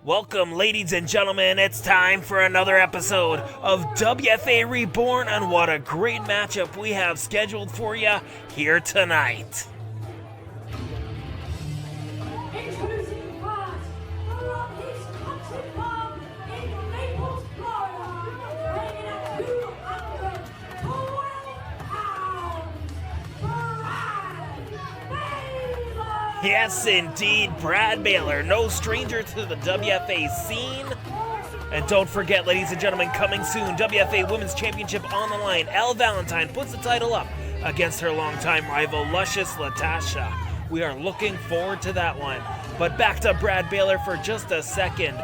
Welcome, ladies and gentlemen. It's time for another episode of WFA Reborn, and what a great matchup we have scheduled for you here tonight. Introducing first, from his country club in Naples, Florida, weighing at 212 pounds, Baylor! Yes, indeed, Brad Baylor, no stranger to the WFA scene. And don't forget, ladies and gentlemen, coming soon, WFA Women's Championship on the line. Elle Valentine puts the title up against her longtime rival, Luscious Latasha. We are looking forward to that one. But back to Brad Baylor for just a second.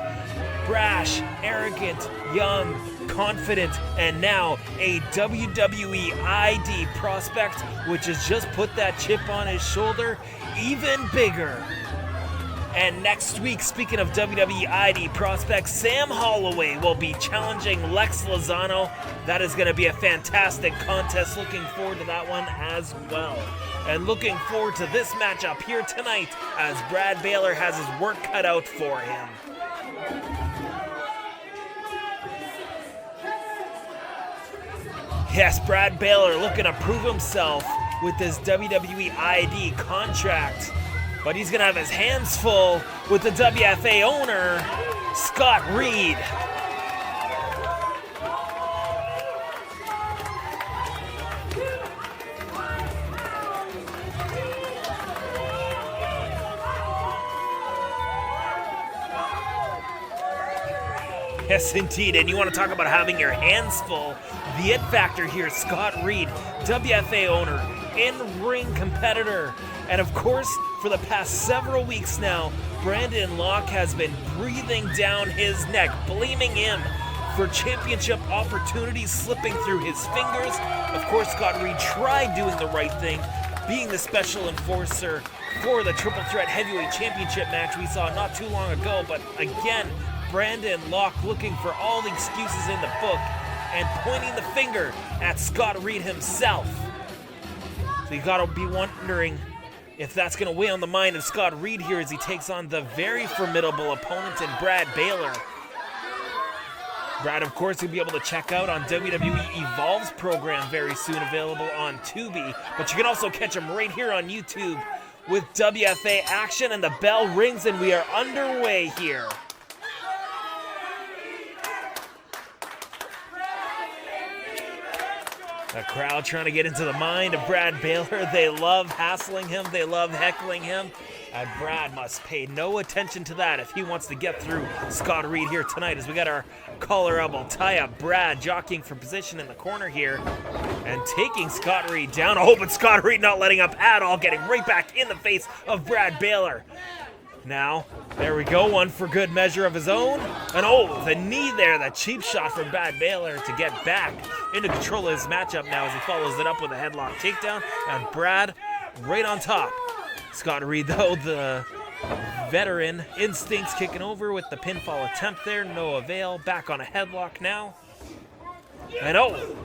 Brash, arrogant, young, confident, and now a WWE ID prospect, which has just put that chip on his shoulder even bigger. And next week, speaking of WWE ID prospects, Sam Holloway will be challenging Lex Lozano. That is going to be a fantastic contest. Looking forward to that one as well. And looking forward to this matchup here tonight as Brad Baylor has his work cut out for him. Yes, Brad Baylor looking to prove himself with this WWE ID contract. But he's going to have his hands full with the WFA owner, Scott Reed. Yes, indeed. And you want to talk about having your hands full. The it factor here, Scott Reed, WFA owner, in-ring competitor. And of course, for the past several weeks now, Brandon Locke has been breathing down his neck, blaming him for championship opportunities slipping through his fingers. Of course, Scott Reed tried doing the right thing, being the special enforcer for the Triple Threat Heavyweight Championship match we saw not too long ago. But again, Brandon Locke looking for all the excuses in the book and pointing the finger at Scott Reed himself. So you gotta be wondering if that's going to weigh on the mind of Scott Reed here as he takes on the very formidable opponent in Brad Baylor. Brad, of course, you'll be able to check out on WWE Evolve's program very soon, available on Tubi. But you can also catch him right here on YouTube with WFA Action, and the bell rings and we are underway here. The crowd trying to get into the mind of Brad Baylor. They love hassling him. They love heckling him. And Brad must pay no attention to that if he wants to get through Scott Reed here tonight, as we got our collar elbow tie-up. Brad jockeying for position in the corner here and taking Scott Reed down. Oh, but Scott Reed not letting up at all, getting right back in the face of Brad Baylor. Now, there we go, one for good measure of his own. And oh, the knee there, the cheap shot from Brad Baylor to get back into control of his matchup now as he follows it up with a headlock takedown. And Brad right on top. Scott Reed, though, the veteran instincts kicking over with the pinfall attempt there. No avail. Back on a headlock now. And oh,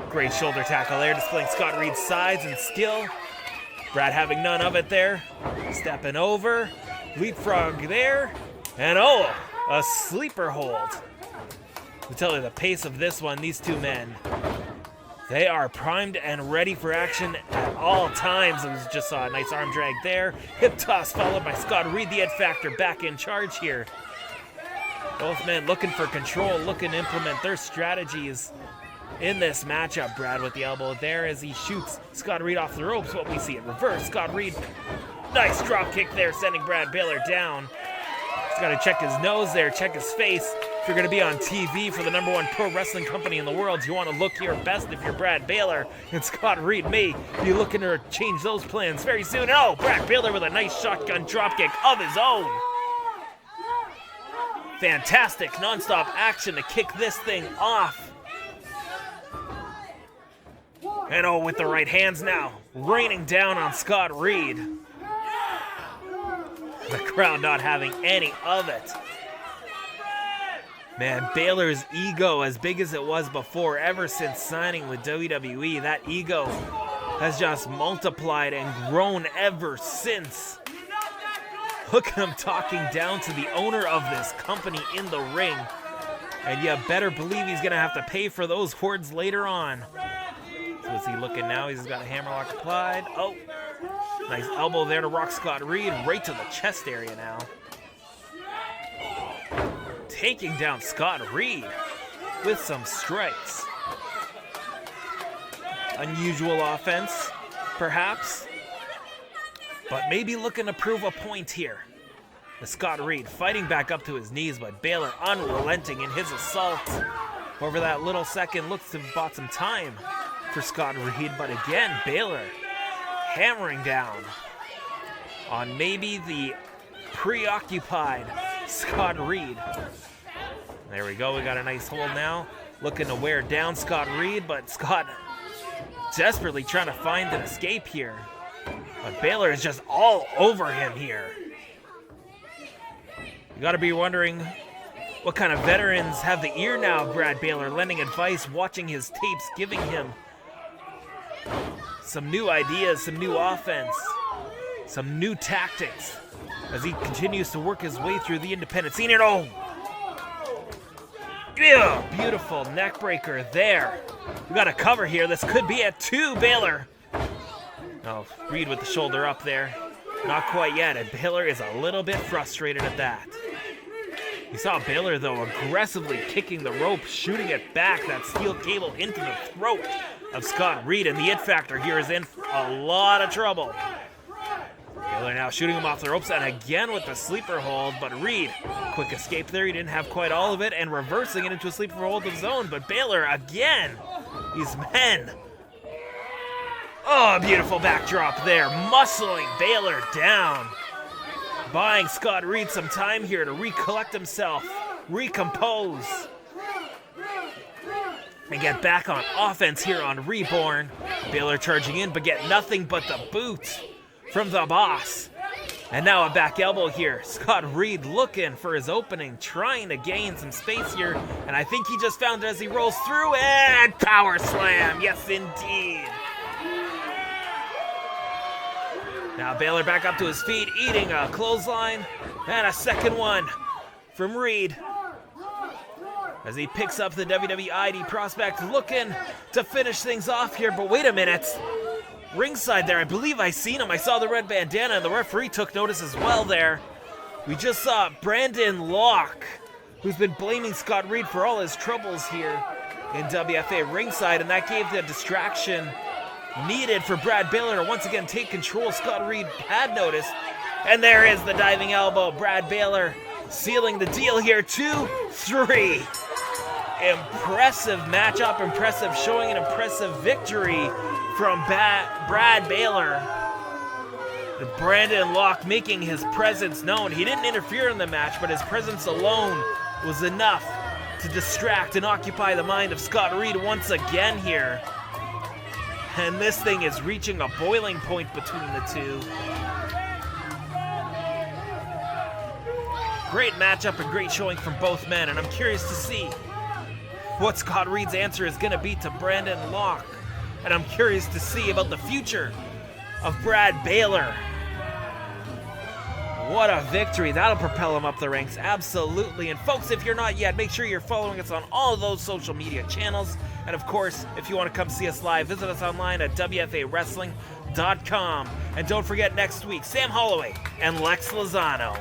great shoulder tackle there, displaying Scott Reed's size and skill. Brad having none of it there. Stepping over. Leapfrog there, and oh, a sleeper hold. I tell you, the pace of this one, these two men, they are primed and ready for action at all times. And we just saw a nice arm drag there. Hip toss followed by Scott Reed, the Ed Factor, back in charge here. Both men looking for control, looking to implement their strategies in this matchup. Brad with the elbow there as he shoots Scott Reed off the ropes. What we see in reverse, Scott Reed. Nice drop kick there, sending Brad Baylor down. He's got to check his nose there, check his face. If you're going to be on TV for the #1 pro wrestling company in the world, you want to look your best if you're Brad Baylor. And Scott Reed may be looking to change those plans very soon. Oh, Brad Baylor with a nice shotgun drop kick of his own. Fantastic nonstop action to kick this thing off. And oh, with the right hands now, raining down on Scott Reed. The crowd not having any of it. Man, Baylor's ego, as big as it was before, ever since signing with WWE, that ego has just multiplied and grown ever since. Look at him talking down to the owner of this company in the ring. And you better believe he's going to have to pay for those words later on. So is he looking now? He's got a hammerlock applied. Oh, nice elbow there to rock Scott Reed right to the chest area now. Taking down Scott Reed with some strikes. Unusual offense, perhaps, but maybe looking to prove a point here. The Scott Reed fighting back up to his knees, but Baylor unrelenting in his assault. Over that little second, looks to have bought some time for Scott Reed, but again, Baylor hammering down on maybe the preoccupied Scott Reed. There we go, we got a nice hold now. Looking to wear down Scott Reed, but Scott desperately trying to find an escape here. But Baylor is just all over him here. You gotta be wondering what kind of veterans have the ear now of Brad Baylor, lending advice, watching his tapes, giving him some new ideas, some new offense, some new tactics as he continues to work his way through the independent scene. And oh! Yeah, beautiful neck breaker there. We got a cover here. This could be it. 2, Baylor. Oh, Reed with the shoulder up there. Not quite yet, and Baylor is a little bit frustrated at that. You saw Baylor, though, aggressively kicking the rope, shooting it back, that steel cable into the throat of Scott Reed, and the it factor here is in a lot of trouble. Baylor now shooting him off the ropes, and again with the sleeper hold, but Reed, quick escape there, he didn't have quite all of it, and reversing it into a sleeper hold of his own, but Baylor again, these men. Oh, beautiful backdrop there, muscling Baylor down. Buying Scott Reed some time here to recollect himself, recompose, and get back on offense here on Reborn. Baylor charging in, but get nothing but the boot from the boss. And now a back elbow here. Scott Reed looking for his opening, trying to gain some space here, and I think he just found it as he rolls through, and power slam, yes indeed. Now Baylor back up to his feet, eating a clothesline, and a second one from Reed. As he picks up the WWE ID prospect, looking to finish things off here, but wait a minute. Ringside there, I believe I seen him. I saw the red bandana, and the referee took notice as well there. We just saw Brandon Locke, who's been blaming Scott Reed for all his troubles here in WFA ringside, and that gave the distraction needed for Brad Baylor to once again take control. Scott Reed had noticed, and there is the diving elbow. Brad Baylor sealing the deal here. 2, 3. Impressive matchup, impressive showing, an impressive victory from Brad Baylor. Brandon Locke making his presence known. He didn't interfere in the match, but his presence alone was enough to distract and occupy the mind of Scott Reed once again here. And this thing is reaching a boiling point between the two. Great matchup and great showing from both men, and I'm curious to see what Scott Reed's answer is going to be to Brandon Locke. And I'm curious to see about the future of Brad Baylor. What a victory. That'll propel him up the ranks, absolutely. And folks, if you're not yet, make sure you're following us on all of those social media channels. And of course, if you want to come see us live, visit us online at WFAWrestling.com. And don't forget next week, Sam Holloway and Lex Lozano.